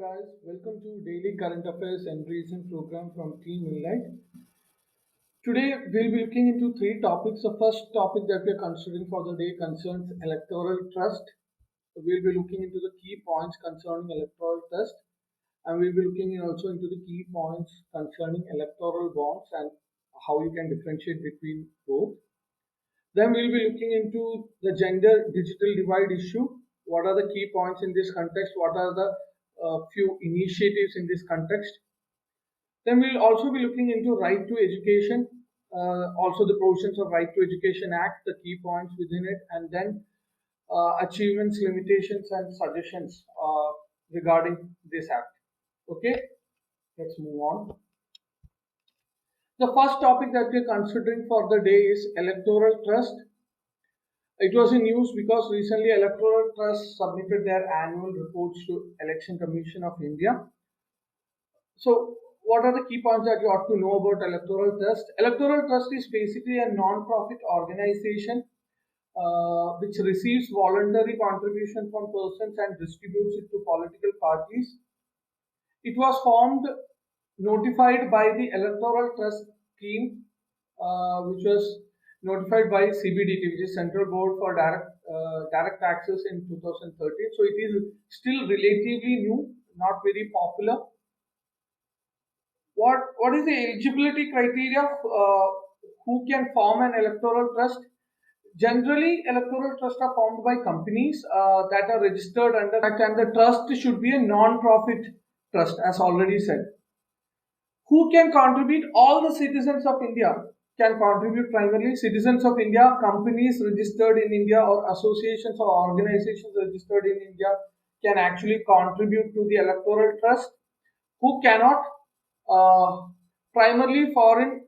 guys, welcome to Daily Current Affairs and Recent program from Team Moonlight. Today we'll be looking into three topics. The first topic that we're considering for the day concerns electoral trust. We'll be looking into the key points concerning electoral trust, and we'll be looking also into the key points concerning electoral bonds and how you can differentiate between both. Then we'll be looking into the gender digital divide issue. What are the key points in this context? What are the few initiatives in this context? Then we'll also be looking into right to education, also the provisions of Right to Education Act, the key points within it, and then achievements, limitations, and suggestions regarding this act. Okay, let's move on. The first topic that we're considering for the day is electoral trust. It was in news because recently Electoral Trust submitted their annual reports to Election Commission of India. So, what are the key points that you ought to know about Electoral Trust? Electoral Trust is basically a non-profit organization which receives voluntary contribution from persons and distributes it to political parties. It was formed, notified by the Electoral Trust Scheme, which was notified by CBDT, which is Central Board for Direct Taxes in 2013. So it is still relatively new, not very popular. What is the eligibility criteria? Who can form an electoral trust? Generally, electoral trusts are formed by companies that are registered under Act, and the trust should be a non-profit trust, as already said. Who can contribute? All the citizens of India can contribute. Primarily citizens of India, companies registered in India, or associations or organizations registered in India can actually contribute to the electoral trust. Who cannot? Primarily foreign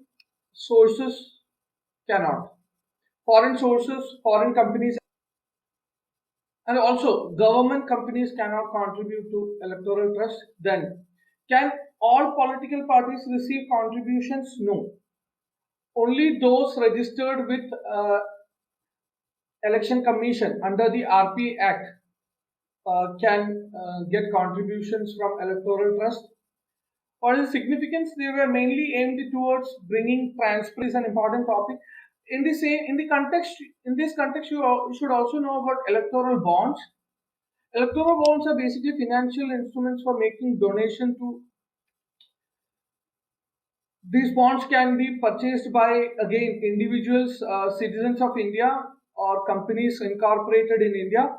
sources cannot. Foreign sources, foreign companies, and also government companies cannot contribute to electoral trust. Then, can all political parties receive contributions? No. Only those registered with Election Commission under the RP Act can get contributions from electoral trust. What is the significance? They were mainly aimed towards bringing transparency, is an important topic. In this context, you should also know about electoral bonds. Electoral bonds are basically financial instruments for making donation to. These bonds can be purchased by, again, individuals, citizens of India, or companies incorporated in India.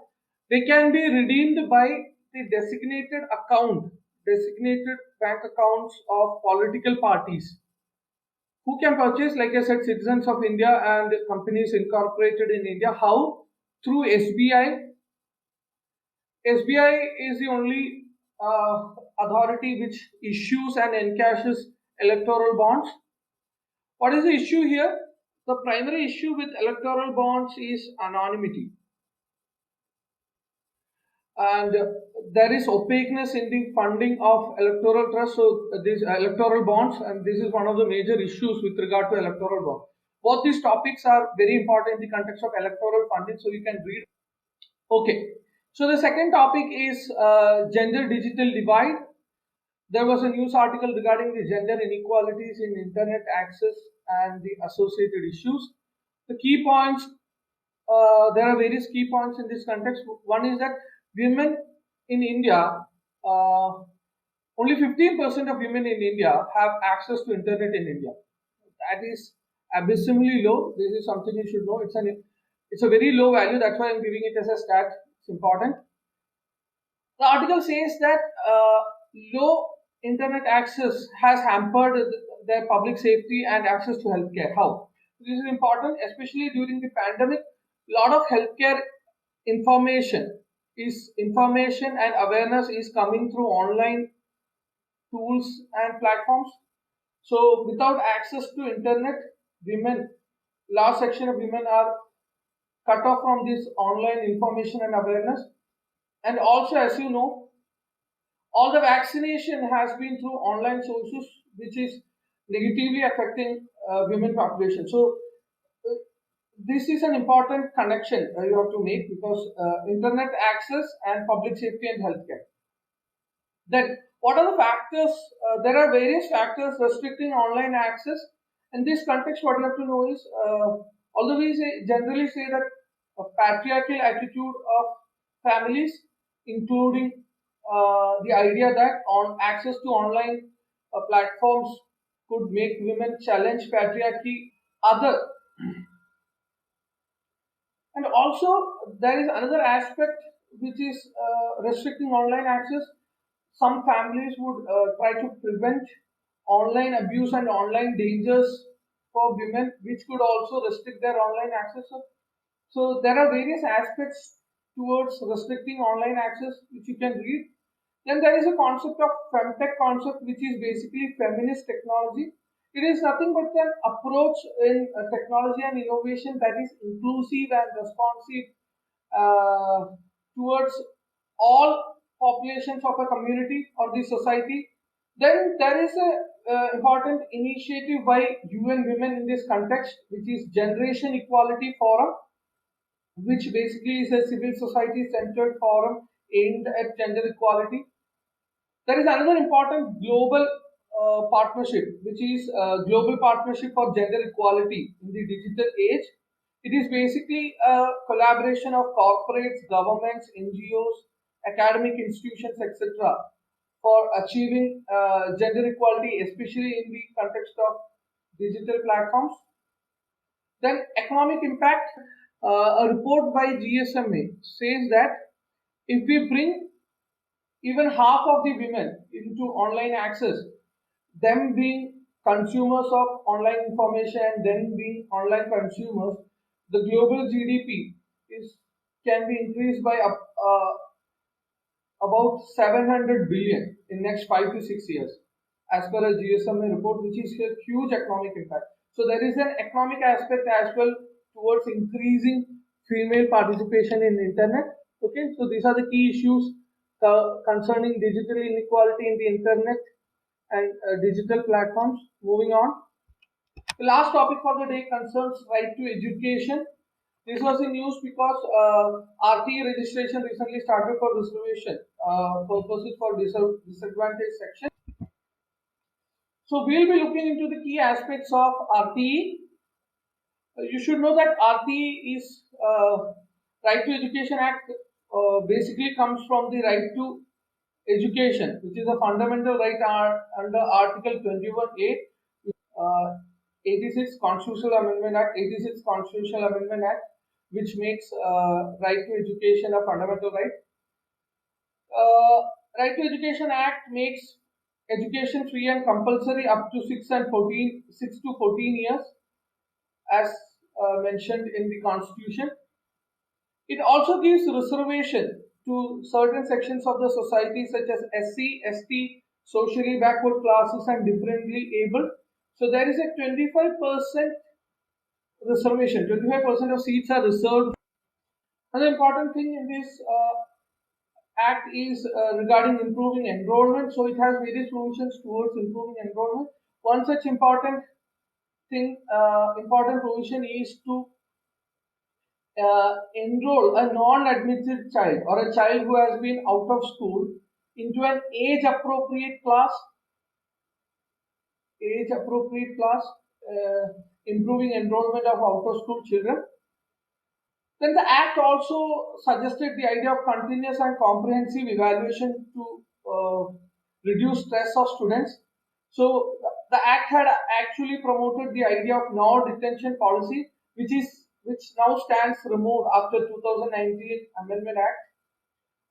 They can be redeemed by the designated bank accounts of political parties. Who can purchase? Like I said, citizens of India and companies incorporated in India. How? Through SBI. SBI is the only authority which issues and encashes electoral bonds. What is the issue here? The primary issue with electoral bonds is anonymity, and there is opaqueness in the funding of electoral trust. So these electoral bonds, and this is one of the major issues with regard to electoral bonds. Both these topics are very important in the context of electoral funding, so you can read. Okay, so the second topic is gender digital divide. There was a news article regarding the gender inequalities in internet access and the associated issues. The key points, there are various key points in this context. One is that women in India, only 15% of women in India have access to internet in India. That is abysmally low. This is something you should know. It's a very low value. That's why I'm giving it as a stat. It's important. The article says that low internet access has hampered their public safety and access to healthcare. How? This is important, especially during the pandemic. A lot of healthcare information and awareness is coming through online tools and platforms. So, without access to internet, large section of women are cut off from this online information and awareness. And also, as you know, all the vaccination has been through online sources, which is negatively affecting women population. So this is an important connection you have to make, because internet access and public safety and healthcare. Then, what are the factors? There are various factors restricting online access. In this context, what you have to know is, although we generally say that a patriarchal attitude of families, including the idea that on access to online platforms could make women challenge patriarchy, other and also, there is another aspect which is restricting online access. Some families would try to prevent online abuse and online dangers for women, which could also restrict their online access. So there are various aspects towards restricting online access which you can read. Then there is a concept of femtech concept, which is basically feminist technology. It is nothing but an approach in technology and innovation that is inclusive and responsive uh, towards all populations of a community or the society. Then there is a important initiative by UN Women in this context, which is Generation Equality Forum, which basically is a civil society centered forum aimed at gender equality. There is another important global partnership, which is Global Partnership for Gender Equality in the Digital Age. It is basically a collaboration of corporates, governments, NGOs, academic institutions, etc., for achieving gender equality, especially in the context of digital platforms. Then economic impact. A report by GSMA says that if we bring even half of the women into online access, them being consumers of online information and them being online consumers, the global GDP is can be increased by about 700 billion in next 5 to 6 years, as per a GSMA report, which is a huge economic impact. So there is an economic aspect as well towards increasing female participation in internet. Okay, so these are the key issues concerning digital inequality in the internet and digital platforms. Moving on, the last topic for the day concerns right to education. This was in news because RTE registration recently started for reservation purposes for disadvantaged section. So we'll be looking into the key aspects of RTE. You should know that RTE is Right to Education Act basically comes from the right to education, which is a fundamental right under Article 21A, uh, 86 Constitutional Amendment Act, 86 Constitutional Amendment Act, which makes right to education a fundamental right. Uh, right to Education Act makes education free and compulsory up to 6 to 14 years, as mentioned in the Constitution. It also gives reservation to certain sections of the society, such as SC, ST, socially backward classes, and differently abled. So there is a 25% reservation. 25% of seats are reserved. Another important thing in this act is regarding improving enrollment. So it has various provisions towards improving enrollment. One such important provision is to enroll a non-admitted child or a child who has been out of school into an age appropriate class, improving enrollment of out of school children. Then the Act also suggested the idea of continuous and comprehensive evaluation to reduce stress of students. So the Act had actually promoted the idea of no detention policy, which now stands removed after 2019 Amendment Act.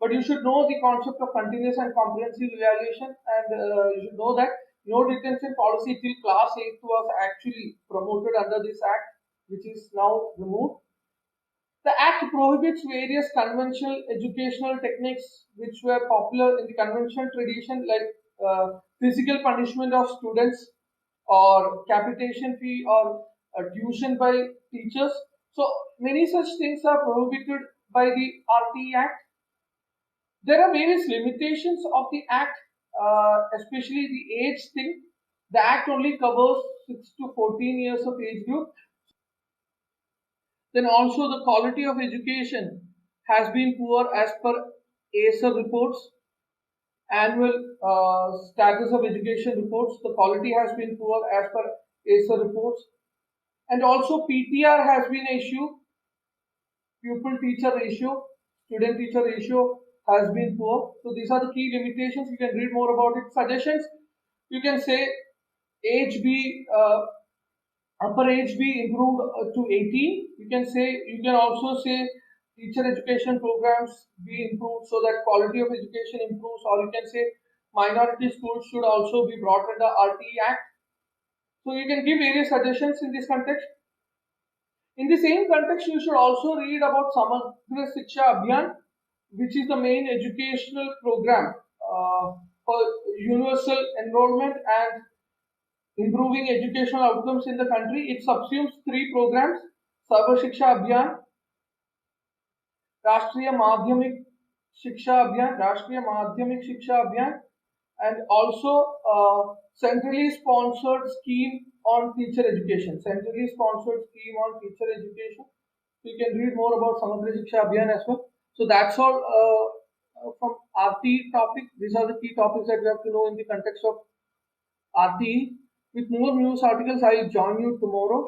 But you should know the concept of continuous and comprehensive evaluation, and you should know that no detention policy till class 8 was actually promoted under this Act, which is now removed. The Act prohibits various conventional educational techniques which were popular in the conventional tradition, like physical punishment of students, or capitation fee, or tuition by teachers. So many such things are prohibited by the RTE Act. There are various limitations of the Act, especially the age thing. The Act only covers 6 to 14 years of age group. Then also the quality of education has been poor as per ASER reports. annual status of education reports. The quality has been poor as per ACER reports. And also PTR has been issued, pupil teacher ratio, student teacher ratio has been poor. So these are the key limitations. You can read more about it. Suggestions, you can say age be upper age be improved to 18. You can also say teacher education programs be improved so that quality of education improves, or you can say minority schools should also be brought under RTE Act. So you can give various suggestions in this context. In the same context, you should also read about Samagra Shiksha Abhiyan, which is the main educational program for universal enrollment and improving educational outcomes in the country. It subsumes three programs: Sarva Shiksha Abhiyan, Rashtriya Madhyamik Shiksha Abhiyan, and also centrally sponsored scheme on teacher education. Centrally sponsored scheme on teacher education. So you can read more about Samagra Shiksha Abhiyan as well. So that's all from RTE topic. These are the key topics that you have to know in the context of RTE. With more news articles, I'll join you tomorrow.